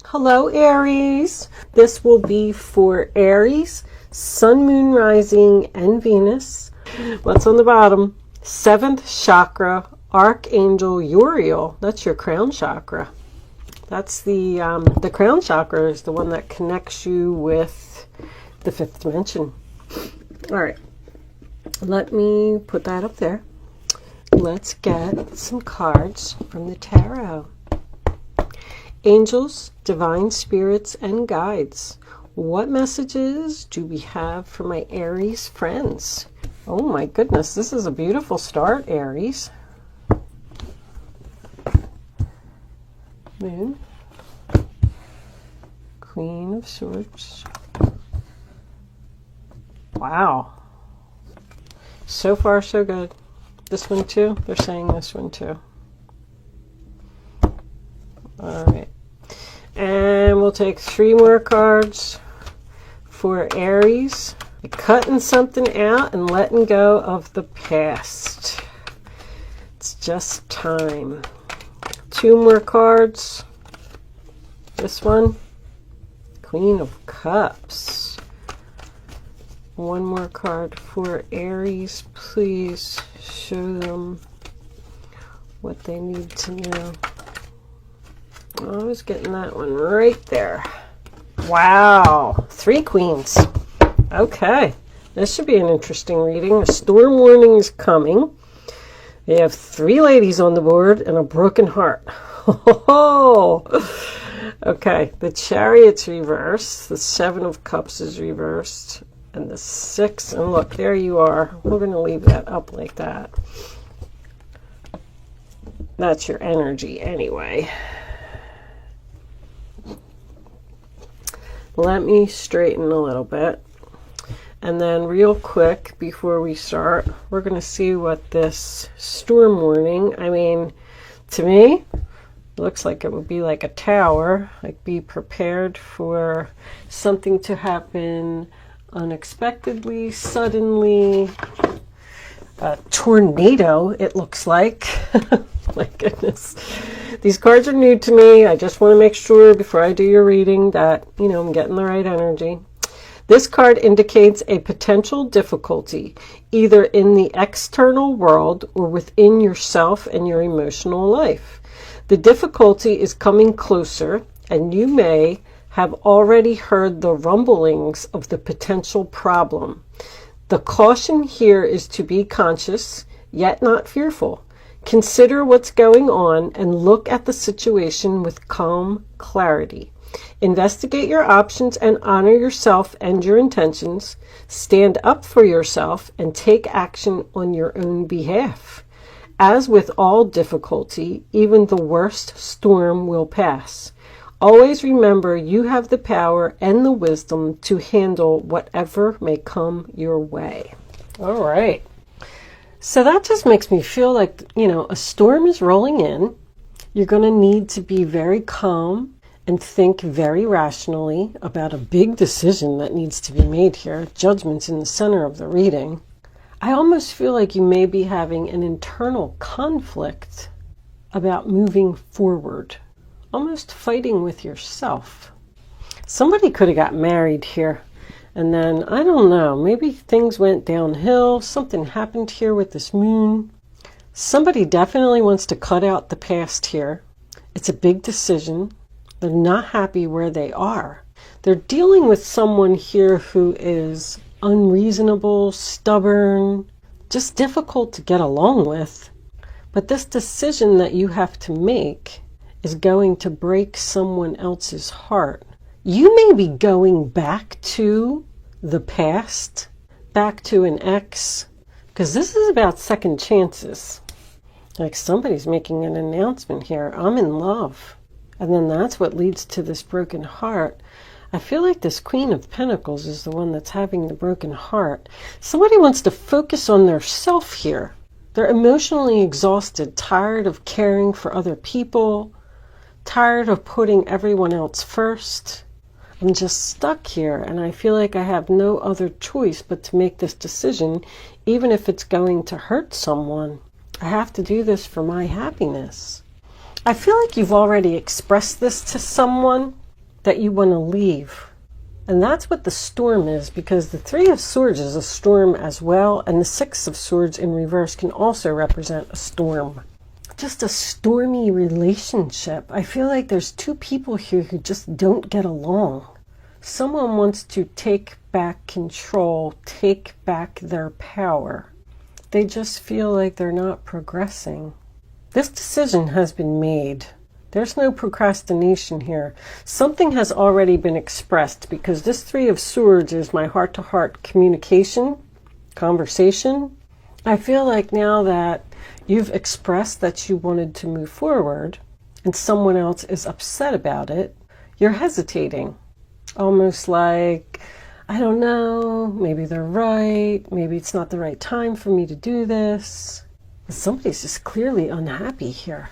Hello, Aries. This will be for Aries, Sun, Moon, Rising, and Venus. What's on the bottom? 7th chakra, Archangel Uriel. That's your crown chakra. That's the crown chakra is the one that connects you with the 5th dimension. All right. Let me put that up there. Let's get some cards from the tarot. Angels, divine spirits, and guides. What messages do we have for my Aries friends? Oh my goodness, this is a beautiful start, Aries. Moon. Queen of Swords. Wow. So far, so good. This one too? They're saying this one too. All right. And we'll take 3 more cards for Aries. Cutting something out and letting go of the past. It's just time. 2 more cards. This one, Queen of Cups. 1 more card for Aries. Please show them what they need to know. I was getting that one right there. Wow, 3 queens. Okay, this should be an interesting reading. A storm warning is coming. We have 3 ladies on the board and a broken heart. Okay, the Chariot's reversed. The 7 of Cups is reversed. And the 6, and look, there you are. We're going to leave that up like that. That's your energy anyway. Let me straighten a little bit. And then real quick, before we start, we're going to see what this storm warning, I mean, to me, looks like it would be like a tower. Like, be prepared for something to happen unexpectedly, suddenly. A tornado, it looks like. My goodness. These cards are new to me. I just want to make sure before I do your reading that, you know, I'm getting the right energy. This card indicates a potential difficulty, either in the external world or within yourself and your emotional life. The difficulty is coming closer, and you may have already heard the rumblings of the potential problem. The caution here is to be conscious, yet not fearful. Consider what's going on and look at the situation with calm clarity. Investigate your options and honor yourself and your intentions. Stand up for yourself and take action on your own behalf. As with all difficulty, even the worst storm will pass. Always remember you have the power and the wisdom to handle whatever may come your way. All right. So that just makes me feel like, you know, a storm is rolling in. You're going to need to be very calm and think very rationally about a big decision that needs to be made here. Judgment's in the center of the reading. I almost feel like you may be having an internal conflict about moving forward. Almost fighting with yourself. Somebody could have got married here. And then, I don't know, maybe things went downhill. Something happened here with this moon. Somebody definitely wants to cut out the past here. It's a big decision. They're not happy where they are. They're dealing with someone here who is unreasonable, stubborn, just difficult to get along with. But this decision that you have to make is going to break someone else's heart. You may be going back to the past, back to an ex, because this is about second chances. Like somebody's making an announcement here. I'm in love. And then that's what leads to this broken heart. I feel like this Queen of Pentacles is the one that's having the broken heart. Somebody wants to focus on their self here. They're emotionally exhausted, tired of caring for other people, tired of putting everyone else first. I'm just stuck here, and I feel like I have no other choice but to make this decision, even if it's going to hurt someone. I have to do this for my happiness. I feel like you've already expressed this to someone, that you want to leave. And that's what the storm is, because the Three of Swords is a storm as well, and the Six of Swords in reverse can also represent a storm. Just a stormy relationship. I feel like there's two people here who just don't get along. Someone wants to take back control, take back their power. They just feel like they're not progressing. This decision has been made. There's no procrastination here. Something has already been expressed, because this Three of Swords is my heart-to-heart communication, conversation. I feel like now that you've expressed that you wanted to move forward and someone else is upset about it, you're hesitating. Almost like, I don't know, maybe they're right, maybe it's not the right time for me to do this. But somebody's just clearly unhappy here.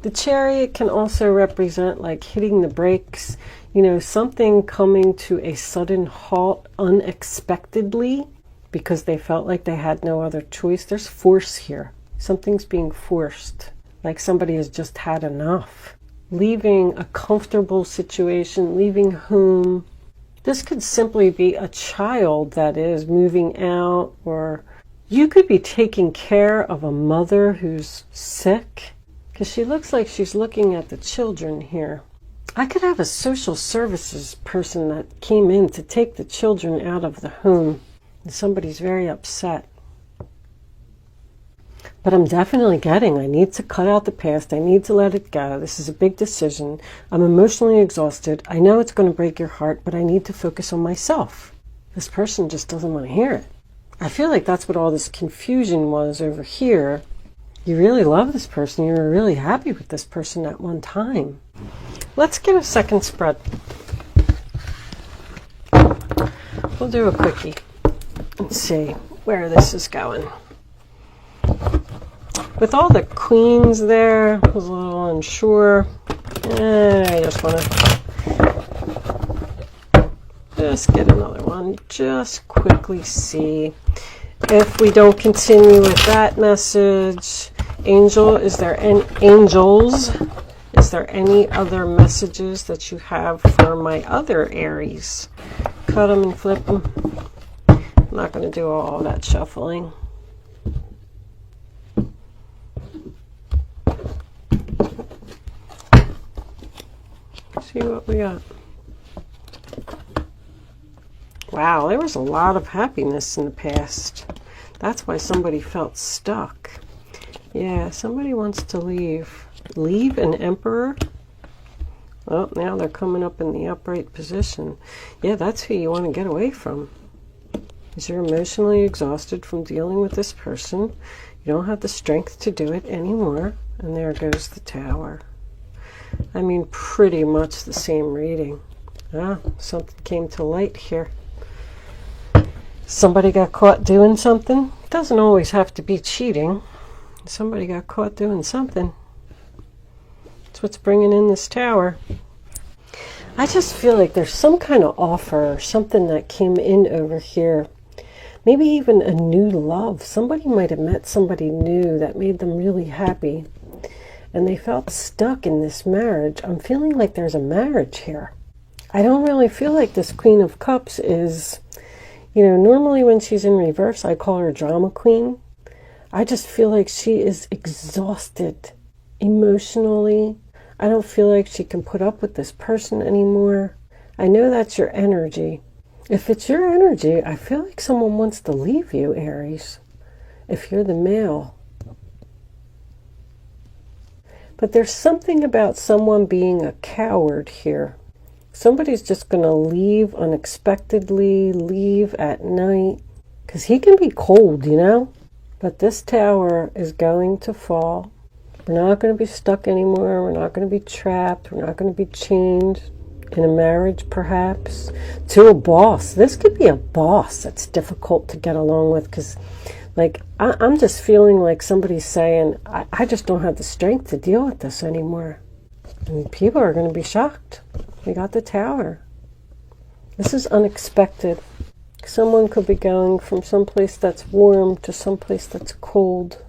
The Chariot can also represent like hitting the brakes, you know, something coming to a sudden halt unexpectedly because they felt like they had no other choice. There's force here. Something's being forced, like somebody has just had enough. Leaving a comfortable situation, leaving home. This could simply be a child that is moving out, or you could be taking care of a mother who's sick, because she looks like she's looking at the children here. I could have a social services person that came in to take the children out of the home, and somebody's very upset. But I'm definitely getting, I need to cut out the past. I need to let it go. This is a big decision. I'm emotionally exhausted. I know it's going to break your heart, but I need to focus on myself. This person just doesn't want to hear it. I feel like that's what all this confusion was over here. You really love this person. You were really happy with this person at one time. Let's get a second spread. We'll do a quickie and see where this is going. With all the queens there, I was a little unsure. I just want to just get another one. Just quickly see if we don't continue with that message. Angels, is there any other messages that you have for my other Aries? Cut them and flip them. I'm not going to do all that shuffling. See what we got. Wow, there was a lot of happiness in the past. That's why somebody felt stuck. Yeah, somebody wants to leave. Leave an Emperor? Well, now they're coming up in the upright position. Yeah, that's who you want to get away from. Because you're emotionally exhausted from dealing with this person. You don't have the strength to do it anymore. And there goes the Tower. I mean, pretty much the same reading. Ah, something came to light here. Somebody got caught doing something. It doesn't always have to be cheating. Somebody got caught doing something. That's what's bringing in this Tower. I just feel like there's some kind of offer or something that came in over here. Maybe even a new love. Somebody might have met somebody new that made them really happy. And they felt stuck in this marriage. I'm feeling like there's a marriage here. I don't really feel like this Queen of Cups is, you know, normally when she's in reverse, I call her drama queen. I just feel like she is exhausted emotionally. I don't feel like she can put up with this person anymore. I know that's your energy. If it's your energy, I feel like someone wants to leave you, Aries, if you're the male. But there's something about someone being a coward here. Somebody's just going to leave unexpectedly, leave at night. Because he can be cold, you know? But this Tower is going to fall. We're not going to be stuck anymore. We're not going to be trapped. We're not going to be chained in a marriage, perhaps, to a boss. This could be a boss that's difficult to get along with, because like, I'm just feeling like somebody's saying, I just don't have the strength to deal with this anymore. And people are going to be shocked. We got the Tower. This is unexpected. Someone could be going from someplace that's warm to someplace that's cold.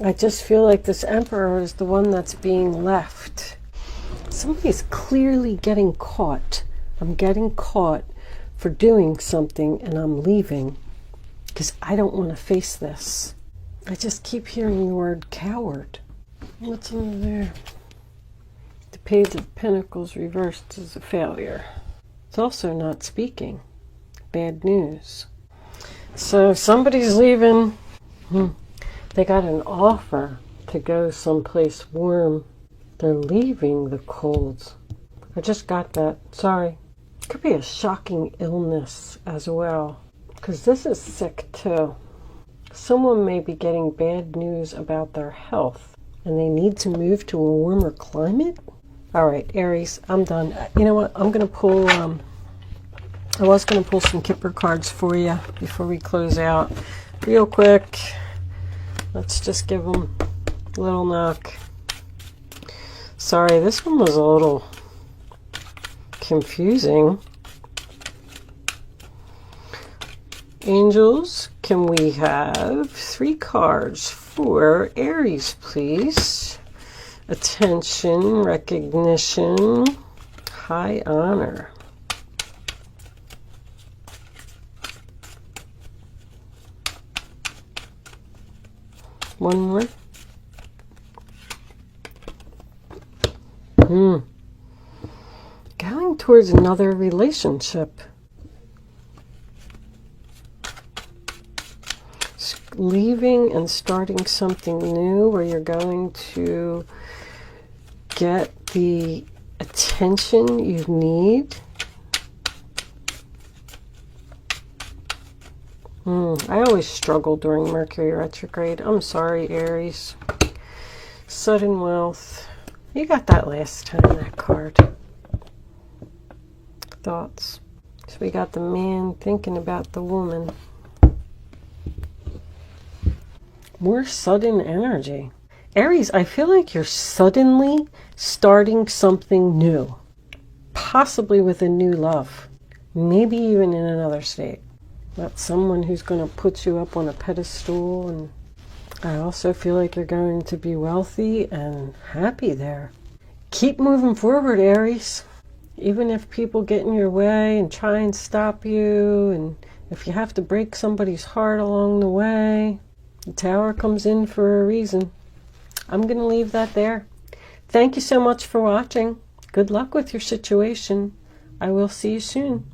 I just feel like this Emperor is the one that's being left. Somebody's clearly getting caught. I'm getting caught for doing something and I'm leaving because I don't want to face this. I just keep hearing the word coward. What's under there? The Page of Pentacles reversed is a failure. It's also not speaking. Bad news. So somebody's leaving. They got an offer to go someplace warm. They're leaving the cold. I just got that. Sorry. Could be a shocking illness as well, because this is sick too. Someone may be getting bad news about their health and they need to move to a warmer climate. All right, Aries, I'm done. You know what? I'm going to pull, I was going to pull some Kipper cards for you before we close out. Real quick, let's just give them a little knock. Sorry, this one was a little confusing. Angels, can we have 3 cards for Aries, please? Attention, recognition, high honor. One more. Going towards another relationship. Leaving and starting something new where you're going to get the attention you need. I always struggle during Mercury retrograde. I'm sorry, Aries. Sudden wealth. You got that last time, that card. Thoughts. So we got the man thinking about the woman. More sudden energy. Aries, I feel like you're suddenly starting something new. Possibly with a new love. Maybe even in another state. That's someone who's going to put you up on a pedestal. And I also feel like you're going to be wealthy and happy there. Keep moving forward, Aries. Even if people get in your way and try and stop you, and if you have to break somebody's heart along the way, the Tower comes in for a reason. I'm going to leave that there. Thank you so much for watching. Good luck with your situation. I will see you soon.